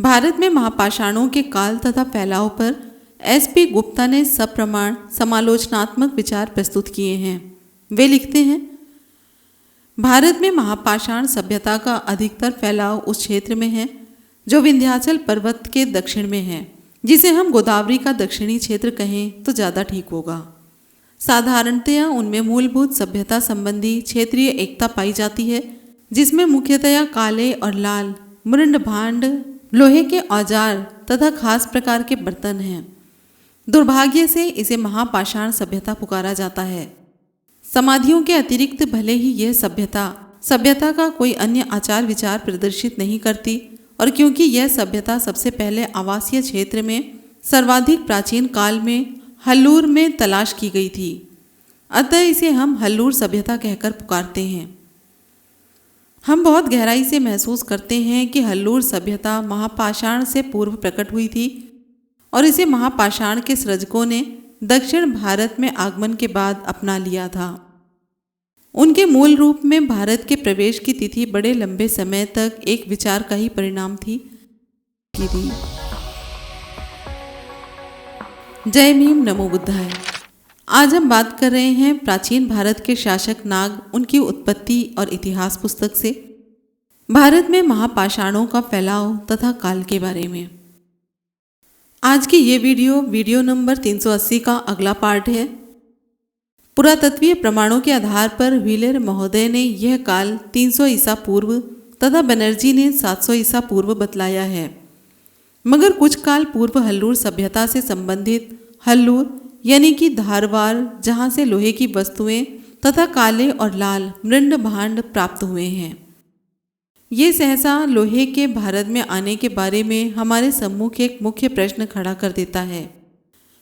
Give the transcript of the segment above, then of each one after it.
भारत में महापाषाणों के काल तथा फैलाव पर एस.पी. गुप्ता ने सप्रमाण समालोचनात्मक विचार प्रस्तुत किए हैं। वे लिखते हैं, भारत में महापाषाण सभ्यता का अधिकतर फैलाव उस क्षेत्र में है जो विंध्याचल पर्वत के दक्षिण में है, जिसे हम गोदावरी का दक्षिणी क्षेत्र कहें तो ज़्यादा ठीक होगा। साधारणतया उनमें मूलभूत सभ्यता संबंधी क्षेत्रीय एकता पाई जाती है, जिसमें मुख्यतया काले और लाल मृंड भांड, लोहे के औजार तथा खास प्रकार के बर्तन हैं। दुर्भाग्य से इसे महापाषाण सभ्यता पुकारा जाता है। समाधियों के अतिरिक्त भले ही यह सभ्यता का कोई अन्य आचार विचार प्रदर्शित नहीं करती, और क्योंकि यह सभ्यता सबसे पहले आवासीय क्षेत्र में सर्वाधिक प्राचीन काल में हल्लूर में तलाश की गई थी, अतः इसे हम हल्लूर सभ्यता कहकर पुकारते हैं। हम बहुत गहराई से महसूस करते हैं कि हल्लूर सभ्यता महापाषाण से पूर्व प्रकट हुई थी और इसे महापाषाण के सृजकों ने दक्षिण भारत में आगमन के बाद अपना लिया था। उनके मूल रूप में भारत के प्रवेश की तिथि बड़े लंबे समय तक एक विचार का ही परिणाम थी। जय भीम, नमो बुद्धाय। आज हम बात कर रहे हैं प्राचीन भारत के शासक नाग, उनकी उत्पत्ति और इतिहास पुस्तक से भारत में महापाषाणों का फैलाव तथा काल के बारे में। आज की ये वीडियो नंबर 380 का अगला पार्ट है। पुरातत्वीय प्रमाणों के आधार पर व्हीलर महोदय ने यह काल 300 ईसा पूर्व तथा बनर्जी ने 700 ईसा पूर्व बतलाया है, मगर कुछ काल पूर्व हल्लूर सभ्यता से संबंधित हल्लूर यानी कि धारवार, जहाँ से लोहे की वस्तुएं तथा काले और लाल मृंड भांड प्राप्त हुए हैं। ये सहसा लोहे के भारत में आने के बारे में हमारे सम्मुख एक मुख्य प्रश्न खड़ा कर देता है।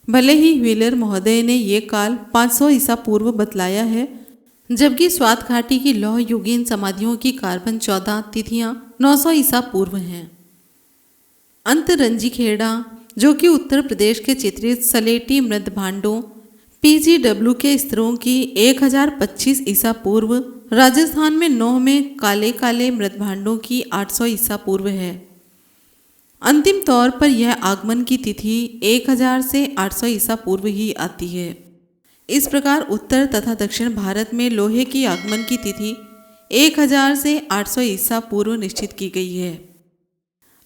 भले ही व्हीलर महोदय ने ये काल 500 ईसा पूर्व बतलाया है, जबकि स्वात घाटी की लौह युगीन समाधियों की कार्बन 14 तिथियां 900 ईसा पूर्व हैं। अंतरंजी खेड़ा, जो कि उत्तर प्रदेश के चित्रित सलेटी मृद भांडों PGW के स्तरों की 1025 ईसा पूर्व, राजस्थान में नौह में काले काले मृद भांडों की 800 ईसा पूर्व है। अंतिम तौर पर यह आगमन की तिथि 1000 से 800 ईसा पूर्व ही आती है। इस प्रकार उत्तर तथा दक्षिण भारत में लोहे की आगमन की तिथि 1000 से 800 ईसा पूर्व निश्चित की गई है।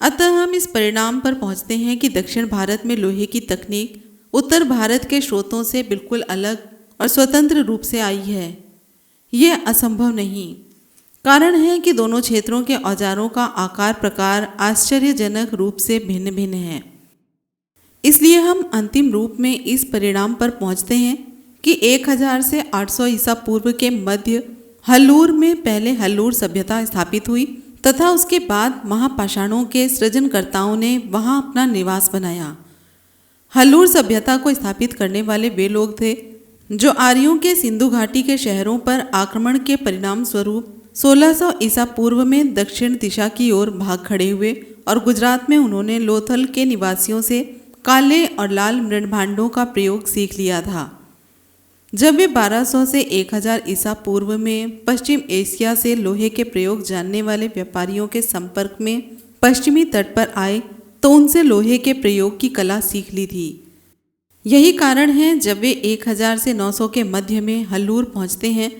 अतः हम इस परिणाम पर पहुंचते हैं कि दक्षिण भारत में लोहे की तकनीक उत्तर भारत के स्रोतों से बिल्कुल अलग और स्वतंत्र रूप से आई है। यह असंभव नहीं। कारण है कि दोनों क्षेत्रों के औजारों का आकार प्रकार आश्चर्यजनक रूप से भिन्न भिन्न है। इसलिए हम अंतिम रूप में इस परिणाम पर पहुंचते हैं कि 1000 से 800 ईसा पूर्व के मध्य हल्लूर में पहले हल्लूर सभ्यता स्थापित हुई तथा उसके बाद महापाषाणों के सृजनकर्ताओं ने वहां अपना निवास बनाया। हल्लूर सभ्यता को स्थापित करने वाले वे लोग थे जो आर्यों के सिंधु घाटी के शहरों पर आक्रमण के परिणाम स्वरूप 1600 ईसा पूर्व में दक्षिण दिशा की ओर भाग खड़े हुए और गुजरात में उन्होंने लोथल के निवासियों से काले और लाल मृण भांडों का प्रयोग सीख लिया था। जब वे 1200 से 1000 ईसा पूर्व में पश्चिम एशिया से लोहे के प्रयोग जानने वाले व्यापारियों के संपर्क में पश्चिमी तट पर आए तो उनसे लोहे के प्रयोग की कला सीख ली थी। यही कारण है जब वे 1000 से 900 के मध्य में हल्लूर पहुंचते हैं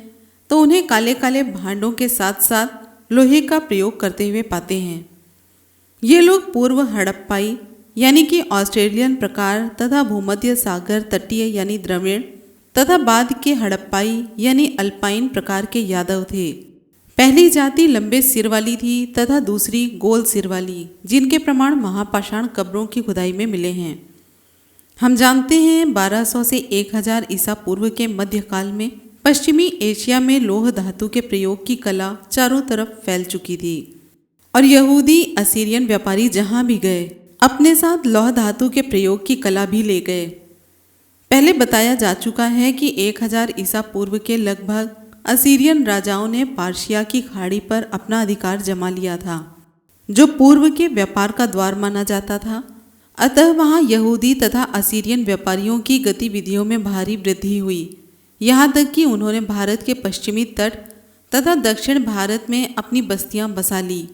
तो उन्हें काले काले भांडों के साथ साथ लोहे का प्रयोग करते हुए पाते हैं। ये लोग पूर्व हड़प्पाई यानी कि ऑस्ट्रेलियन प्रकार तथा भूमध्य सागर तटीय यानी द्रविड़ तथा बाद के हड़प्पाई यानी अल्पाइन प्रकार के यादव थे। पहली जाति लंबे सिर वाली थी तथा दूसरी गोल सिर वाली, जिनके प्रमाण महापाषाण कब्रों की खुदाई में मिले हैं। हम जानते हैं 1200 से 1000 ईसा पूर्व के मध्यकाल में पश्चिमी एशिया में लोह धातु के प्रयोग की कला चारों तरफ फैल चुकी थी और यहूदी असीरियन व्यापारी जहां भी गए अपने साथ लौह धातु के प्रयोग की कला भी ले गए। पहले बताया जा चुका है कि 1000 ईसा पूर्व के लगभग असीरियन राजाओं ने पार्शिया की खाड़ी पर अपना अधिकार जमा लिया था, जो पूर्व के व्यापार का द्वार माना जाता था। अतः वहां यहूदी तथा असीरियन व्यापारियों की गतिविधियों में भारी वृद्धि हुई, यहाँ तक कि उन्होंने भारत के पश्चिमी तट तथा दक्षिण भारत में अपनी बस्तियां बसा ली।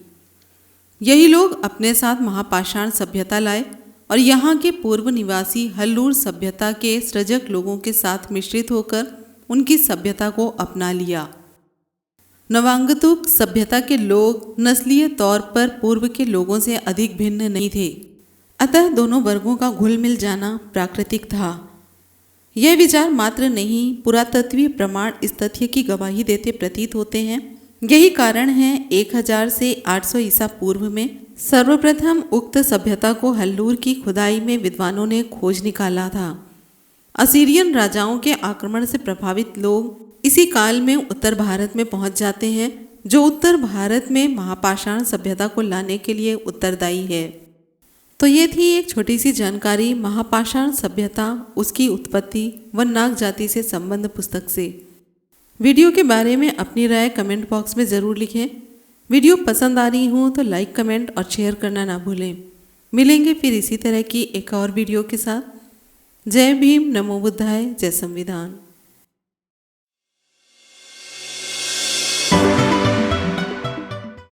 यही लोग अपने साथ महापाषाण सभ्यता लाए और यहाँ के पूर्व निवासी हल्लूर सभ्यता के सृजक लोगों के साथ मिश्रित होकर उनकी सभ्यता को अपना लिया। नवांगतुक सभ्यता के लोग नस्लीय तौर पर पूर्व के लोगों से अधिक भिन्न नहीं थे, अतः दोनों वर्गों का घुल मिल जाना प्राकृतिक था। यह विचार मात्र नहीं, पुरातत्वीय प्रमाण इस तथ्य की गवाही देते प्रतीत होते हैं। यही कारण है 1000 से 800 ईसा पूर्व में सर्वप्रथम उक्त सभ्यता को हल्लूर की खुदाई में विद्वानों ने खोज निकाला था। असीरियन राजाओं के आक्रमण से प्रभावित लोग इसी काल में उत्तर भारत में पहुंच जाते हैं, जो उत्तर भारत में महापाषाण सभ्यता को लाने के लिए उत्तरदायी है। तो ये थी एक छोटी सी जानकारी महापाषाण सभ्यता, उसकी उत्पत्ति व नाग जाति से संबंध पुस्तक से। वीडियो के बारे में अपनी राय कमेंट बॉक्स में ज़रूर लिखें। वीडियो पसंद आ रही हो तो लाइक, कमेंट और शेयर करना ना भूलें। मिलेंगे फिर इसी तरह की एक और वीडियो के साथ। जय भीम, नमो बुद्धाय, जय संविधान।